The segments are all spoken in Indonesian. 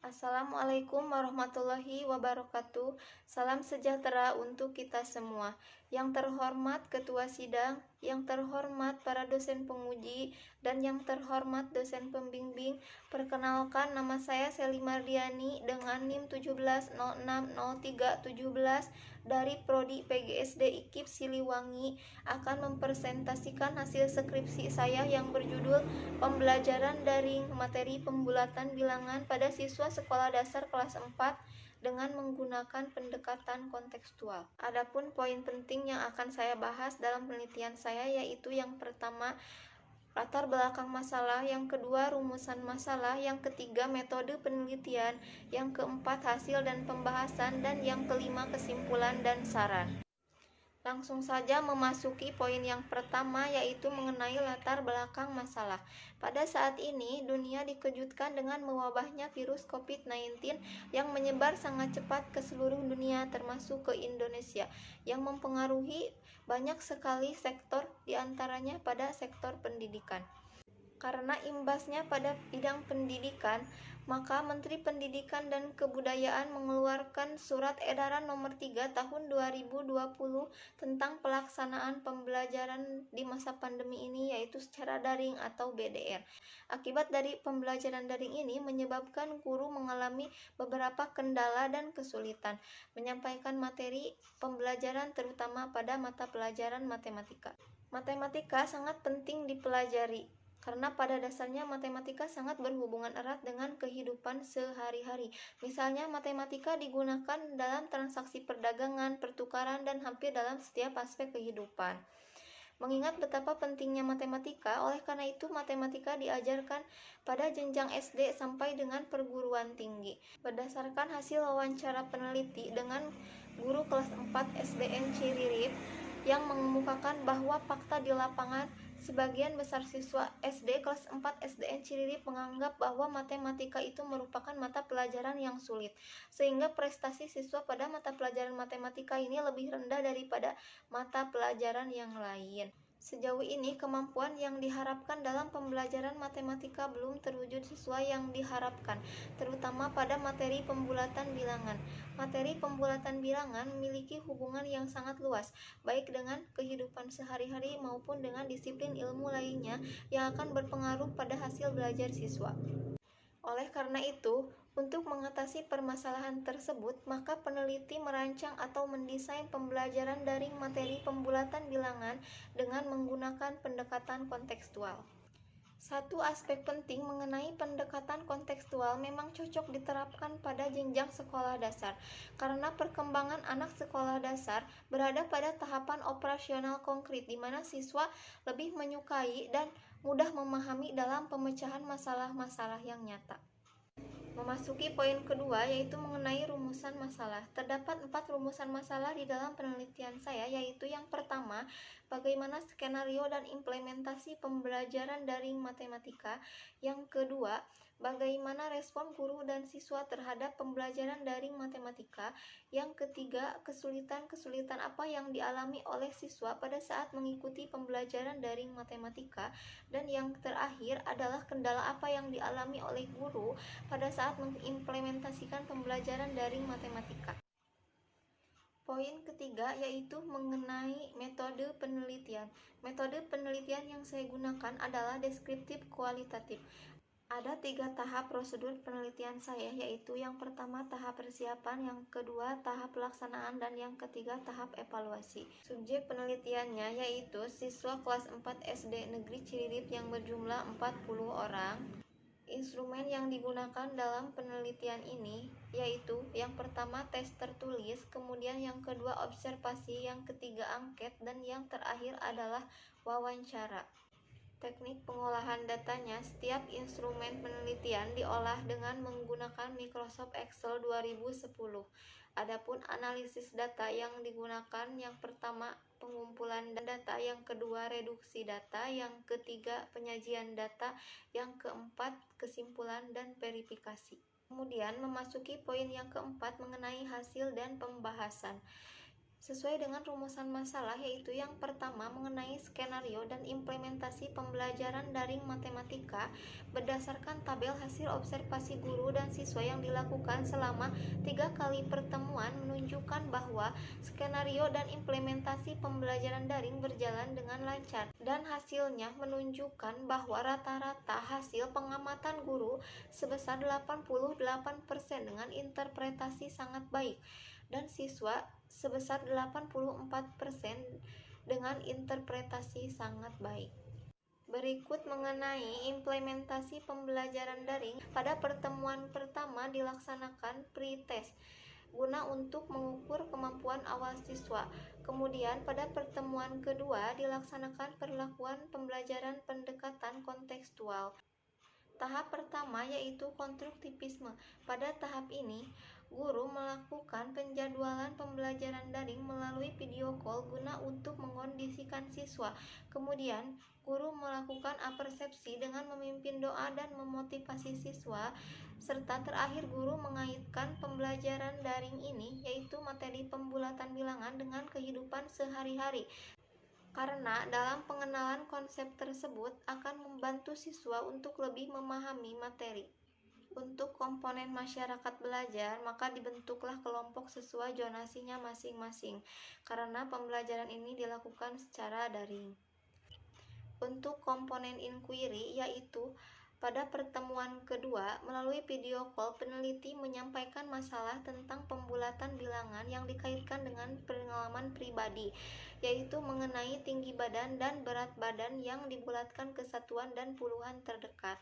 Assalamualaikum warahmatullahi wabarakatuh. Salam sejahtera untuk kita semua. Yang terhormat Ketua Sidang, yang terhormat para dosen penguji, dan yang terhormat dosen pembimbing. Perkenalkan, nama saya Seli Mardiani dengan NIM 17060317 dari Prodi PGSD IKIP Siliwangi akan mempresentasikan hasil skripsi saya yang berjudul Pembelajaran Daring Materi Pembulatan Bilangan pada Siswa Sekolah Dasar kelas 4 dengan menggunakan pendekatan kontekstual. Adapun poin penting yang akan saya bahas dalam penelitian saya yaitu yang pertama, latar belakang masalah, yang kedua rumusan masalah, yang ketiga metode penelitian, yang keempat hasil dan pembahasan, dan yang kelima kesimpulan dan saran. Langsung saja memasuki poin yang pertama, yaitu mengenai latar belakang masalah. Pada saat ini, dunia dikejutkan dengan mewabahnya virus COVID-19 yang menyebar sangat cepat ke seluruh dunia, termasuk ke Indonesia, yang mempengaruhi banyak sekali sektor, diantaranya pada sektor pendidikan. Karena imbasnya pada bidang pendidikan, maka Menteri Pendidikan dan Kebudayaan mengeluarkan Surat Edaran Nomor 3 Tahun 2020 tentang pelaksanaan pembelajaran di masa pandemi ini, yaitu secara daring atau BDR. Akibat dari pembelajaran daring ini menyebabkan guru mengalami beberapa kendala dan kesulitan menyampaikan materi pembelajaran, terutama pada mata pelajaran matematika. Matematika sangat penting dipelajari karena pada dasarnya matematika sangat berhubungan erat dengan kehidupan sehari-hari. Misalnya, matematika digunakan dalam transaksi perdagangan, pertukaran, dan hampir dalam setiap aspek kehidupan. Mengingat betapa pentingnya matematika, oleh karena itu matematika diajarkan pada jenjang SD sampai dengan perguruan tinggi. Berdasarkan hasil wawancara peneliti dengan guru kelas 4 SDN Ciririp yang mengemukakan bahwa fakta di lapangan, sebagian besar siswa SD kelas 4 SDN Ciririp menganggap bahwa matematika itu merupakan mata pelajaran yang sulit, sehingga prestasi siswa pada mata pelajaran matematika ini lebih rendah daripada mata pelajaran yang lain. Sejauh ini, kemampuan yang diharapkan dalam pembelajaran matematika belum terwujud sesuai yang diharapkan, terutama pada materi pembulatan bilangan. Materi pembulatan bilangan memiliki hubungan yang sangat luas, baik dengan kehidupan sehari-hari maupun dengan disiplin ilmu lainnya yang akan berpengaruh pada hasil belajar siswa. Oleh karena itu, untuk mengatasi permasalahan tersebut, maka peneliti merancang atau mendesain pembelajaran daring materi pembulatan bilangan dengan menggunakan pendekatan kontekstual. Satu aspek penting mengenai pendekatan kontekstual memang cocok diterapkan pada jenjang sekolah dasar, karena perkembangan anak sekolah dasar berada pada tahapan operasional konkret di mana siswa lebih menyukai dan mudah memahami dalam pemecahan masalah-masalah yang nyata. Memasuki poin kedua, yaitu mengenai rumusan masalah. Terdapat 4 rumusan masalah di dalam penelitian saya, yaitu yang pertama, bagaimana skenario dan implementasi pembelajaran daring matematika. Yang kedua, bagaimana respon guru dan siswa terhadap pembelajaran daring matematika. Yang ketiga, kesulitan-kesulitan apa yang dialami oleh siswa pada saat mengikuti pembelajaran daring matematika. Dan yang terakhir adalah kendala apa yang dialami oleh guru pada saat mengimplementasikan pembelajaran daring matematika. Poin ketiga yaitu mengenai metode penelitian. Metode penelitian yang saya gunakan adalah deskriptif kualitatif. Ada 3 tahap prosedur penelitian saya, yaitu yang pertama tahap persiapan, yang kedua tahap pelaksanaan, dan yang ketiga tahap evaluasi. Subjek penelitiannya yaitu siswa kelas 4 SD Negeri Ciririp yang berjumlah 40 orang. Instrumen yang digunakan dalam penelitian ini yaitu yang pertama tes tertulis, kemudian yang kedua observasi, yang ketiga angket, dan yang terakhir adalah wawancara. Teknik pengolahan datanya, setiap instrumen penelitian diolah dengan menggunakan Microsoft Excel 2010. Adapun analisis data yang digunakan, yang pertama pengumpulan data, yang kedua reduksi data, yang ketiga penyajian data, yang keempat kesimpulan dan verifikasi. Kemudian memasuki poin yang keempat mengenai hasil dan pembahasan. sesuai dengan rumusan masalah, yaitu yang pertama mengenai skenario dan implementasi pembelajaran daring matematika berdasarkan tabel hasil observasi guru dan siswa yang dilakukan selama 3 kali pertemuan menunjukkan bahwa skenario dan implementasi pembelajaran daring berjalan dengan lancar, dan hasilnya menunjukkan bahwa rata-rata hasil pengamatan guru sebesar 88% dengan interpretasi sangat baik, dan siswa sebesar 84% dengan interpretasi sangat baik. Berikut mengenai implementasi pembelajaran daring. Pada pertemuan pertama dilaksanakan pre-test guna untuk mengukur kemampuan awal siswa. Kemudian pada pertemuan kedua dilaksanakan perlakuan pembelajaran pendekatan kontekstual. Tahap pertama yaitu konstruktivisme. Pada tahap ini, guru melakukan penjadwalan pembelajaran daring melalui video call guna untuk mengondisikan siswa. Kemudian, guru melakukan apersepsi dengan memimpin doa dan memotivasi siswa. Serta terakhir, guru mengaitkan pembelajaran daring ini, yaitu materi pembulatan bilangan, dengan kehidupan sehari-hari. Karena dalam pengenalan konsep tersebut akan membantu siswa untuk lebih memahami materi. Untuk komponen masyarakat belajar, maka dibentuklah kelompok sesuai zonasinya masing-masing, karena pembelajaran ini dilakukan secara daring. Untuk komponen inquiry, yaitu pada pertemuan kedua, melalui video call, peneliti menyampaikan masalah tentang pembulatan bilangan yang dikaitkan dengan pengalaman pribadi, yaitu mengenai tinggi badan dan berat badan yang dibulatkan ke satuan dan puluhan terdekat.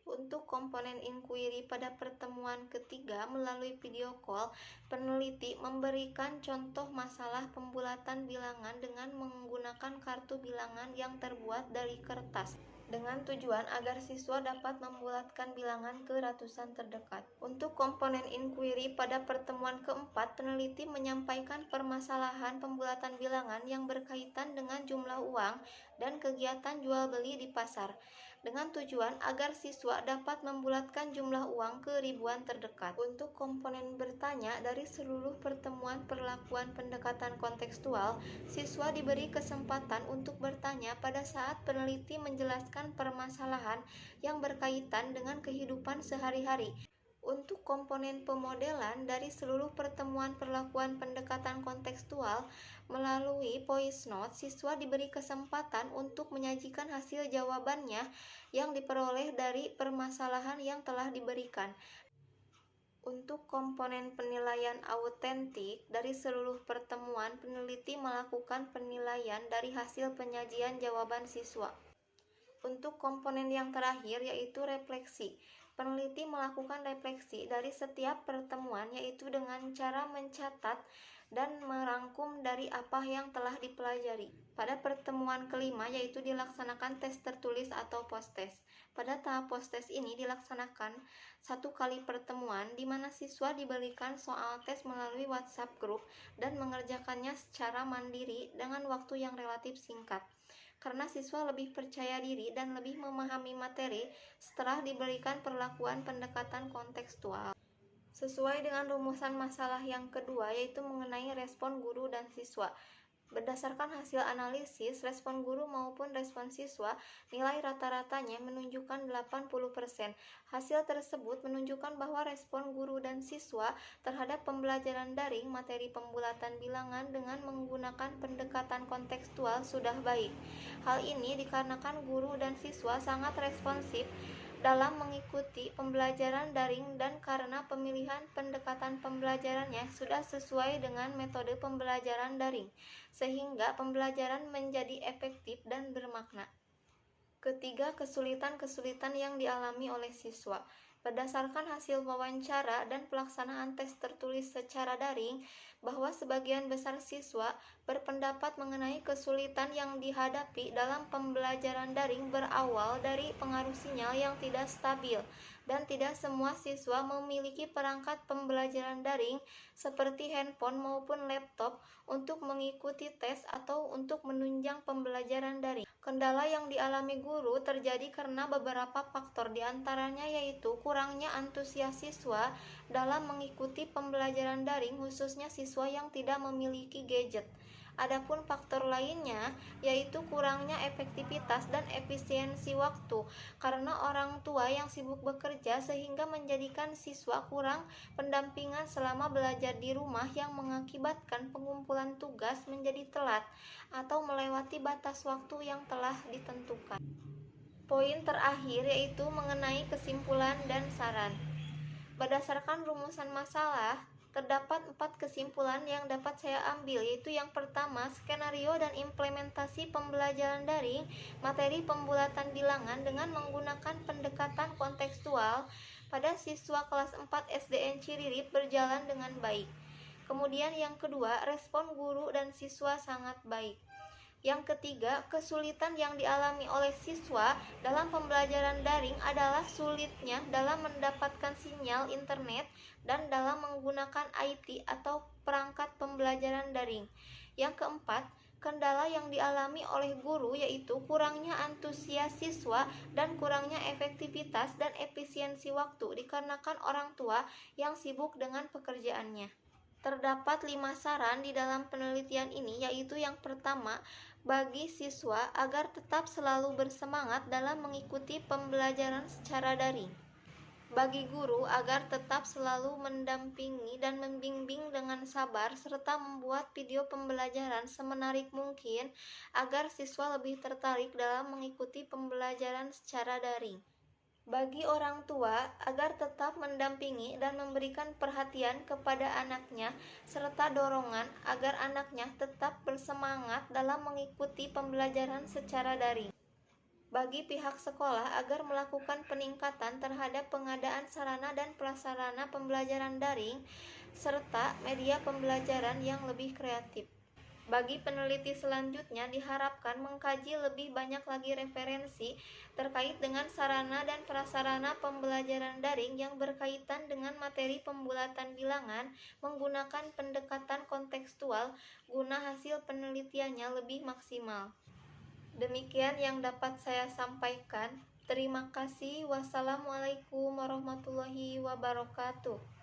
Untuk komponen inquiry pada pertemuan ketiga melalui video call, peneliti memberikan contoh masalah pembulatan bilangan dengan menggunakan kartu bilangan yang terbuat dari kertas, dengan tujuan agar siswa dapat membulatkan bilangan ke ratusan terdekat. Untuk komponen inquiry pada pertemuan keempat, peneliti menyampaikan permasalahan pembulatan bilangan yang berkaitan dengan jumlah uang dan kegiatan jual beli di pasar, dengan tujuan agar siswa dapat membulatkan jumlah uang ke ribuan terdekat. Untuk komponen bertanya, dari seluruh pertemuan perlakuan pendekatan kontekstual, siswa diberi kesempatan untuk bertanya pada saat peneliti menjelaskan permasalahan yang berkaitan dengan kehidupan sehari-hari. Untuk komponen pemodelan, dari seluruh pertemuan perlakuan pendekatan kontekstual melalui voice note, siswa diberi kesempatan untuk menyajikan hasil jawabannya yang diperoleh dari permasalahan yang telah diberikan. Untuk komponen penilaian autentik, dari seluruh pertemuan, peneliti melakukan penilaian dari hasil penyajian jawaban siswa. Untuk komponen yang terakhir, yaitu refleksi, peneliti melakukan refleksi dari setiap pertemuan, yaitu dengan cara mencatat dan merangkum dari apa yang telah dipelajari. Pada pertemuan kelima, yaitu dilaksanakan tes tertulis atau post-test. Pada tahap post-test ini dilaksanakan 1 kali pertemuan, di mana siswa diberikan soal tes melalui WhatsApp group dan mengerjakannya secara mandiri dengan waktu yang relatif singkat. Karena siswa lebih percaya diri dan lebih memahami materi setelah diberikan perlakuan pendekatan kontekstual. Sesuai dengan rumusan masalah yang kedua, yaitu mengenai respon guru dan siswa. Berdasarkan hasil analisis respon guru maupun respon siswa, nilai rata-ratanya menunjukkan 80%. Hasil tersebut menunjukkan bahwa respon guru dan siswa terhadap pembelajaran daring materi pembulatan bilangan dengan menggunakan pendekatan kontekstual sudah baik. Hal ini dikarenakan guru dan siswa sangat responsif dalam mengikuti pembelajaran daring dan karena pemilihan pendekatan pembelajarannya sudah sesuai dengan metode pembelajaran daring, sehingga pembelajaran menjadi efektif dan bermakna. Ketiga, kesulitan-kesulitan yang dialami oleh siswa. Berdasarkan hasil wawancara dan pelaksanaan tes tertulis secara daring, bahwa sebagian besar siswa berpendapat mengenai kesulitan yang dihadapi dalam pembelajaran daring berawal dari pengaruh sinyal yang tidak stabil, dan tidak semua siswa memiliki perangkat pembelajaran daring seperti handphone maupun laptop untuk mengikuti tes atau untuk menunjang pembelajaran daring. Kendala yang dialami guru terjadi karena beberapa faktor, diantaranya yaitu kurangnya antusias siswa dalam mengikuti pembelajaran daring, khususnya siswa siswa yang tidak memiliki gadget. Adapun faktor lainnya yaitu kurangnya efektivitas dan efisiensi waktu karena orang tua yang sibuk bekerja sehingga menjadikan siswa kurang pendampingan selama belajar di rumah yang mengakibatkan pengumpulan tugas menjadi telat atau melewati batas waktu yang telah ditentukan. Poin terakhir yaitu mengenai kesimpulan dan saran. Berdasarkan rumusan masalah, terdapat 4 kesimpulan yang dapat saya ambil, yaitu yang pertama, skenario dan implementasi pembelajaran daring materi pembulatan bilangan dengan menggunakan pendekatan kontekstual pada siswa kelas 4 SDN Ciririp berjalan dengan baik. Kemudian yang kedua, respon guru dan siswa sangat baik. Yang ketiga, kesulitan yang dialami oleh siswa dalam pembelajaran daring adalah sulitnya dalam mendapatkan sinyal internet dan dalam menggunakan IT atau perangkat pembelajaran daring. Yang keempat, kendala yang dialami oleh guru yaitu kurangnya antusias siswa dan kurangnya efektivitas dan efisiensi waktu dikarenakan orang tua yang sibuk dengan pekerjaannya. Terdapat 5 saran di dalam penelitian ini, yaitu yang pertama, bagi siswa agar tetap selalu bersemangat dalam mengikuti pembelajaran secara daring. Bagi guru agar tetap selalu mendampingi dan membimbing dengan sabar serta membuat video pembelajaran semenarik mungkin agar siswa lebih tertarik dalam mengikuti pembelajaran secara daring. Bagi orang tua agar tetap mendampingi dan memberikan perhatian kepada anaknya serta dorongan agar anaknya tetap bersemangat dalam mengikuti pembelajaran secara daring. Bagi pihak sekolah agar melakukan peningkatan terhadap pengadaan sarana dan prasarana pembelajaran daring serta media pembelajaran yang lebih kreatif. Bagi peneliti selanjutnya diharapkan mengkaji lebih banyak lagi referensi terkait dengan sarana dan prasarana pembelajaran daring yang berkaitan dengan materi pembulatan bilangan menggunakan pendekatan kontekstual guna hasil penelitiannya lebih maksimal. Demikian yang dapat saya sampaikan. Terima kasih. Wassalamualaikum warahmatullahi wabarakatuh.